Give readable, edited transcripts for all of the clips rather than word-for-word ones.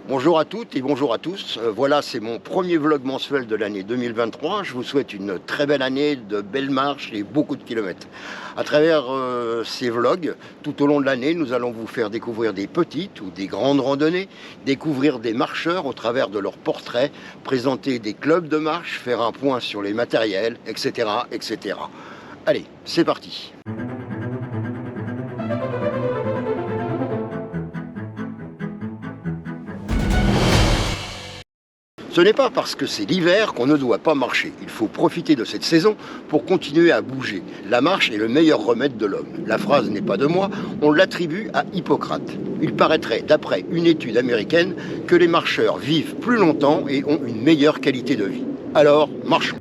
Bonjour à toutes et bonjour à tous. Voilà, c'est mon premier vlog mensuel de l'année 2023. Je vous souhaite une très belle année, de belles marches et beaucoup de kilomètres. À travers ces vlogs, tout au long de l'année, nous allons vous faire découvrir des petites ou des grandes randonnées, découvrir des marcheurs au travers de leurs portraits, présenter des clubs de marche, faire un point sur les matériels, etc., etc. Allez, c'est parti. Ce n'est pas parce que c'est l'hiver qu'on ne doit pas marcher. Il faut profiter de cette saison pour continuer à bouger. La marche est le meilleur remède de l'homme. La phrase n'est pas de moi, on l'attribue à Hippocrate. Il paraîtrait, d'après une étude américaine, que les marcheurs vivent plus longtemps et ont une meilleure qualité de vie. Alors, marchons.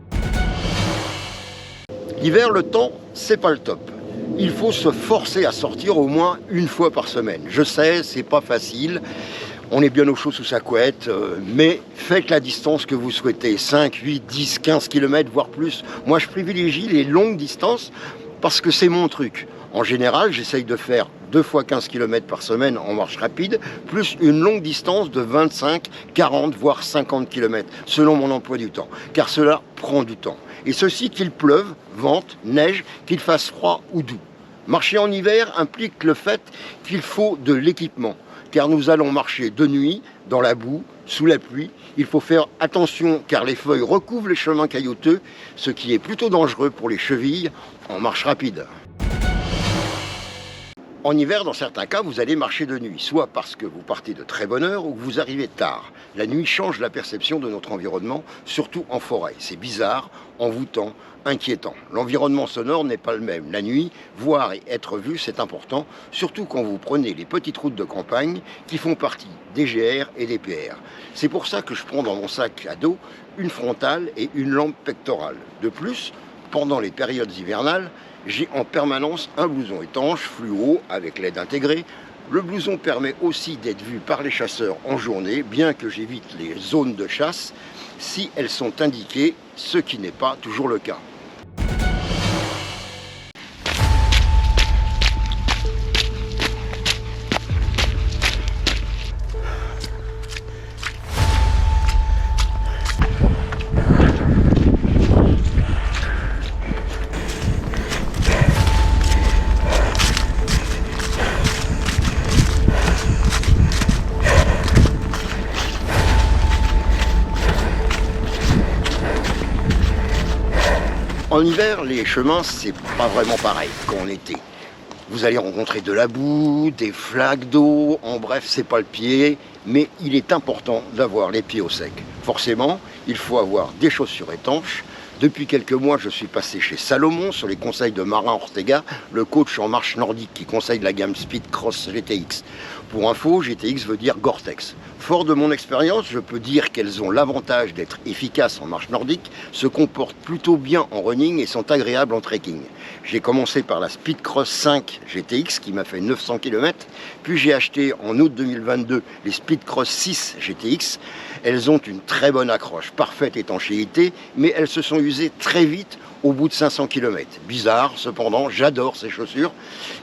L'hiver, le temps, c'est pas le top. Il faut se forcer à sortir au moins une fois par semaine. Je sais, c'est pas facile. On est bien au chaud sous sa couette, mais faites la distance que vous souhaitez, 5, 8, 10, 15 km, voire plus. Moi, je privilégie les longues distances parce que c'est mon truc. En général, j'essaye de faire 2 fois 15 km par semaine en marche rapide, plus une longue distance de 25, 40, voire 50 km, selon mon emploi du temps, car cela prend du temps. Et ceci qu'il pleuve, vente, neige, qu'il fasse froid ou doux. Marcher en hiver implique le fait qu'il faut de l'équipement, car nous allons marcher de nuit, dans la boue, sous la pluie. Il faut faire attention car les feuilles recouvrent les chemins caillouteux, ce qui est plutôt dangereux pour les chevilles en marche rapide. En hiver, dans certains cas, vous allez marcher de nuit, soit parce que vous partez de très bonne heure ou que vous arrivez tard. La nuit change la perception de notre environnement, surtout en forêt. C'est bizarre, envoûtant, inquiétant. L'environnement sonore n'est pas le même. La nuit, voir et être vu, c'est important, surtout quand vous prenez les petites routes de campagne qui font partie des GR et des PR. C'est pour ça que je prends dans mon sac à dos une frontale et une lampe pectorale. De plus, pendant les périodes hivernales, j'ai en permanence un blouson étanche, fluo, avec LED intégrée. Le blouson permet aussi d'être vu par les chasseurs en journée, bien que j'évite les zones de chasse si elles sont indiquées, ce qui n'est pas toujours le cas. En hiver, les chemins, c'est pas vraiment pareil qu'en été. Vous allez rencontrer de la boue, des flaques d'eau, en bref, c'est pas le pied, mais il est important d'avoir les pieds au sec. Forcément, il faut avoir des chaussures étanches. Depuis quelques mois, je suis passé chez Salomon sur les conseils de Marin Ortega, le coach en marche nordique qui conseille la gamme Speed Cross GTX. Pour info, GTX veut dire Gore-Tex. Fort de mon expérience, je peux dire qu'elles ont l'avantage d'être efficaces en marche nordique, se comportent plutôt bien en running et sont agréables en trekking. J'ai commencé par la Speed Cross 5 GTX qui m'a fait 900 km, puis j'ai acheté en août 2022 les Speed Cross 6 GTX. Elles ont une très bonne accroche, parfaite étanchéité, mais elles se sont usées très vite au bout de 500 km. Bizarre, cependant, j'adore ces chaussures,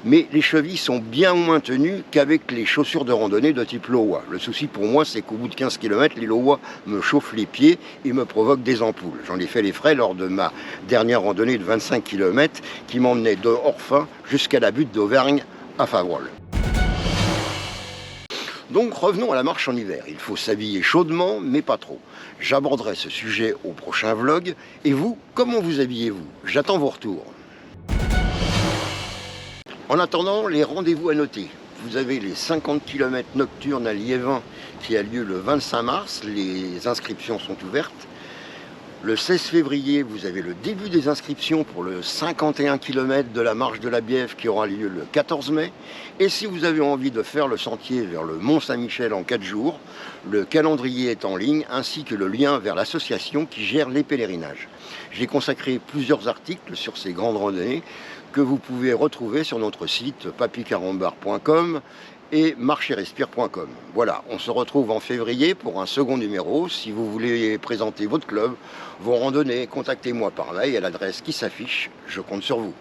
mais les chevilles sont bien moins tenues qu'avec les chaussures de randonnée de type Lowa. Le souci pour moi, c'est qu'au bout de 15 km, les Lowa me chauffent les pieds et me provoquent des ampoules. J'en ai fait les frais lors de ma dernière randonnée de 25 km qui m'emmenait de Orphin jusqu'à la butte d'Auvergne à Favrol. Donc revenons à la marche en hiver. Il faut s'habiller chaudement, mais pas trop. J'aborderai ce sujet au prochain vlog. Et vous, comment vous habillez-vous? J'attends vos retours. En attendant, les rendez-vous à noter. Vous avez les 50 km nocturnes à Liévin qui a lieu le 25 mars. Les inscriptions sont ouvertes. Le 16 février, vous avez le début des inscriptions pour le 51 km de la marche de la Bièvre qui aura lieu le 14 mai. Et si vous avez envie de faire le sentier vers le Mont-Saint-Michel en 4 jours, le calendrier est en ligne ainsi que le lien vers l'association qui gère les pèlerinages. J'ai consacré plusieurs articles sur ces grandes randonnées que vous pouvez retrouver sur notre site papycarambar.com et marcherespire.com. Voilà, on se retrouve en février pour un second numéro. Si vous voulez présenter votre club, vos randonnées, contactez-moi par mail à l'adresse qui s'affiche. Je compte sur vous.